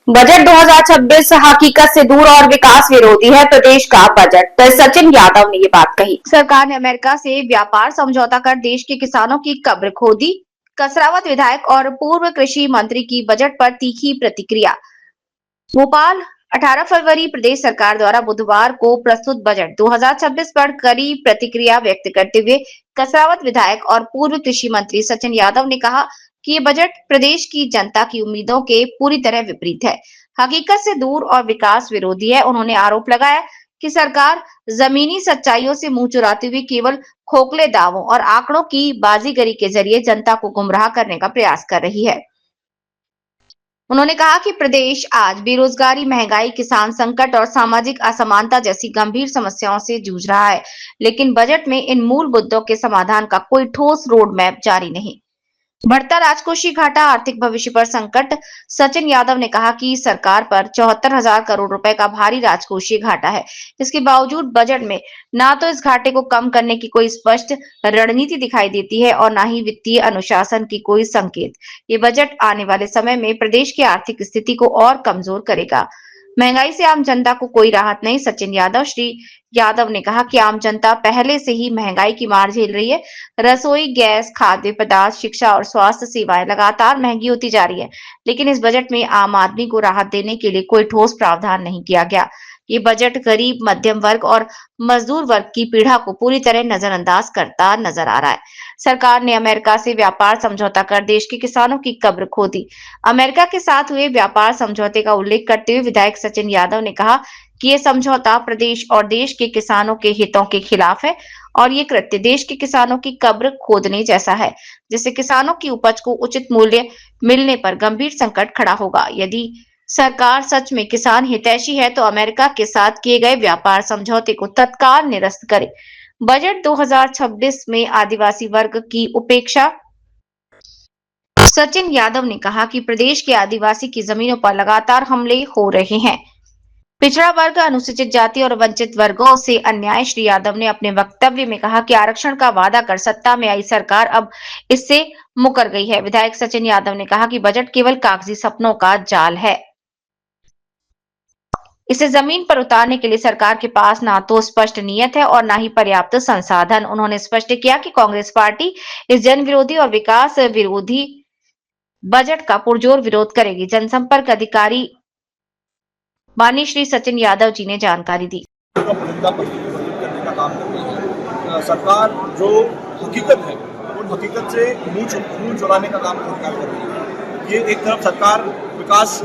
Budget 2026 हकीकत से दूर और विकास विरोधी है प्रदेश का बजट। तो सचिन यादव ने ये बात कही। सरकार ने अमेरिका से व्यापार समझौता कर देश के किसानों की कब्र खोदी। कसरावत विधायक और पूर्व कृषि मंत्री की बजट पर तीखी प्रतिक्रिया। भोपाल 18 फरवरी प्रदेश सरकार द्वारा बुधवार को प्रस्तुत बजट 2026 पर कड़ी प्रतिक्रिया व्यक्त करते हुए कसरावत विधायक और पूर्व कृषि मंत्री सचिन यादव ने कहा कि ये बजट प्रदेश की जनता की उम्मीदों के पूरी तरह विपरीत है, हकीकत से दूर और विकास विरोधी है। उन्होंने आरोप लगाया कि सरकार जमीनी सच्चाइयों से मुंह चुराते हुए केवल खोखले दावों और आंकड़ों की बाजीगरी के जरिए जनता को गुमराह करने का प्रयास कर रही है। उन्होंने कहा कि प्रदेश आज बेरोजगारी, महंगाई, किसान संकट और सामाजिक असमानता जैसी गंभीर समस्याओं से जूझ रहा है, लेकिन बजट में इन मूल मुद्दों के समाधान का कोई ठोस रोड मैप जारी नहीं। बढ़ता राजकोषीय घाटा, आर्थिक भविष्य पर संकट। सचिन यादव ने कहा कि सरकार पर 74,000 करोड़ रुपए का भारी राजकोषीय घाटा है। इसके बावजूद बजट में ना तो इस घाटे को कम करने की कोई स्पष्ट रणनीति दिखाई देती है और ना ही वित्तीय अनुशासन की कोई संकेत। ये बजट आने वाले समय में प्रदेश की आर्थिक स्थिति को और कमजोर करेगा। महंगाई से आम जनता को कोई राहत नहीं। सचिन यादव श्री यादव ने कहा कि आम जनता पहले से ही महंगाई की मार झेल रही है। रसोई गैस, खाद्य पदार्थ, शिक्षा और स्वास्थ्य सेवाएं लगातार महंगी होती जा रही है, लेकिन इस बजट में आम आदमी को राहत देने के लिए कोई ठोस प्रावधान नहीं किया गया। ये बजट गरीब, मध्यम वर्ग और मजदूर वर्ग की पीड़ा को पूरी तरह नजरअंदाज करता नजर आ रहा है। सरकार ने अमेरिका से व्यापार समझौता कर देश के किसानों की कब्र खोदी। अमेरिका के साथ हुए व्यापार समझौते का उल्लेख करते हुए विधायक सचिन यादव ने कहा कि ये समझौता प्रदेश और देश के किसानों के हितों के खिलाफ है और ये कृत्य देश के किसानों की कब्र खोदने जैसा है, जिससे किसानों की उपज को उचित मूल्य मिलने पर गंभीर संकट खड़ा होगा। यदि सरकार सच में किसान हितैषी है तो अमेरिका के साथ किए गए व्यापार समझौते को तत्काल निरस्त करे। बजट 2026 में आदिवासी वर्ग की उपेक्षा। सचिन यादव ने कहा कि प्रदेश के आदिवासी की जमीनों पर लगातार हमले हो रहे हैं। पिछड़ा वर्ग, अनुसूचित जाति और वंचित वर्गों से अन्याय। श्री यादव ने अपने वक्तव्य में कहा कि आरक्षण का वादा कर सत्ता में आई सरकार अब इससे मुकर गई है। विधायक सचिन यादव ने कहा कि बजट केवल कागजी सपनों का जाल है। इसे जमीन पर उतारने के लिए सरकार के पास ना तो स्पष्ट नीयत है और ना ही पर्याप्त संसाधन। उन्होंने स्पष्ट किया कि कांग्रेस पार्टी इस जन विरोधी और विकास विरोधी बजट का पुरजोर विरोध करेगी। जनसंपर्क अधिकारी माननीय श्री सचिन यादव जी ने जानकारी दी। करने का काम कर रही है सरकार, जो हकीकत है उन हकीकत से मुंह चुराने का काम सरकार कर रही है। ये एक तरफ सरकार विकास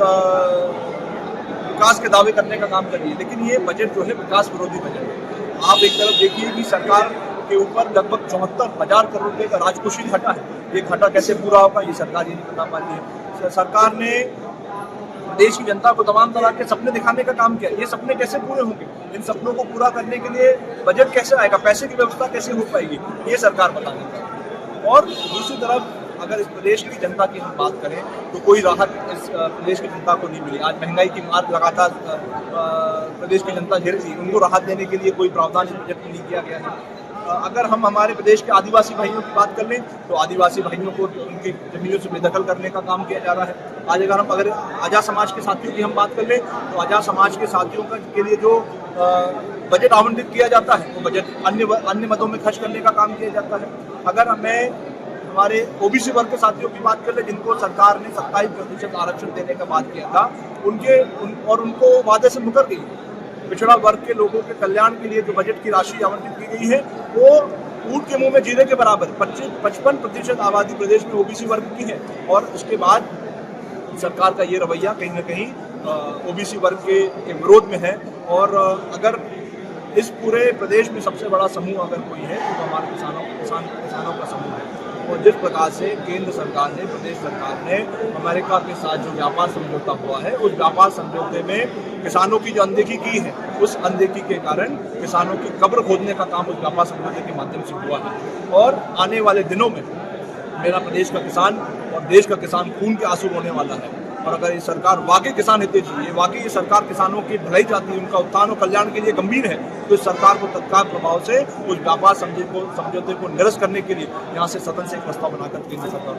के दावे करने का काम कर रही है, लेकिन ये बजट जो है विकास विरोधी बजट है। आप एक तरफ देखिए कि सरकार के ऊपर लगभग 74,000 करोड़ रुपए का राजकोषीय घाटा है। ये घाटा कैसे पूरा होगा ये सरकार ये नहीं बता पा रही है। सरकार ने देश की जनता को तमाम तरह के सपने दिखाने का काम किया। ये सपने कैसे पूरे होंगे? इन सपनों को पूरा करने के लिए बजट कैसे आएगा, पैसे की व्यवस्था कैसे हो पाएगी, ये सरकार बताने का। और दूसरी तरफ अगर इस प्रदेश की जनता की हम बात करें तो कोई राहत इस प्रदेश की जनता को नहीं मिली। आज महंगाई की मार लगातार प्रदेश की जनता झेल रही है, उनको राहत देने के लिए कोई प्रावधान इस बजट में नहीं किया गया है। अगर हम हमारे प्रदेश के आदिवासी भाइयों की बात कर लें तो आदिवासी भाइयों को उनकी जमीनों से बेदखल करने का काम किया जा रहा है। आज अगर आजा समाज के साथियों की हम बात कर लें तो आजा समाज के साथियों के लिए जो बजट आवंटित किया जाता है वो बजट अन्य मदों में खर्च करने का काम किया जाता है। अगर मैं हमारे ओबीसी वर्ग के साथियों की बात कर ले, जिनको सरकार ने 27% आरक्षण देने का बात किया था, उनको वादे से मुकर गई। पिछड़ा वर्ग के लोगों के कल्याण के लिए जो बजट की राशि आवंटित की गई है वो ऊंट के मुंह में जीरे के बराबर। 55% आबादी प्रदेश में ओबीसी वर्ग की है और उसके बाद सरकार का ये रवैया कहीं न कहीं ओबीसी वर्ग के विरोध में है। और अगर इस पूरे प्रदेश में सबसे बड़ा समूह अगर कोई है तो हमारे किसानों का समूह है। और जिस प्रकार से केंद्र सरकार ने, प्रदेश सरकार ने अमेरिका के साथ जो व्यापार समझौता हुआ है, उस व्यापार समझौते में किसानों की जो अनदेखी की है, उस अनदेखी के कारण किसानों की कब्र खोदने का काम उस व्यापार समझौते के माध्यम से हुआ है। और आने वाले दिनों में मेरा प्रदेश का किसान और देश का किसान खून के आंसू रोने वाला है। और अगर ये सरकार वाकई किसान हितैषी है, वाकई ये सरकार किसानों की भलाई चाहती है, उनका उत्थान और कल्याण के लिए गंभीर है, तो इस सरकार को तत्काल प्रभाव से उस व्यापार समझौते को निरस्त करने के लिए यहाँ से सदन से एक प्रस्ताव बनाकर केंद्र सरकार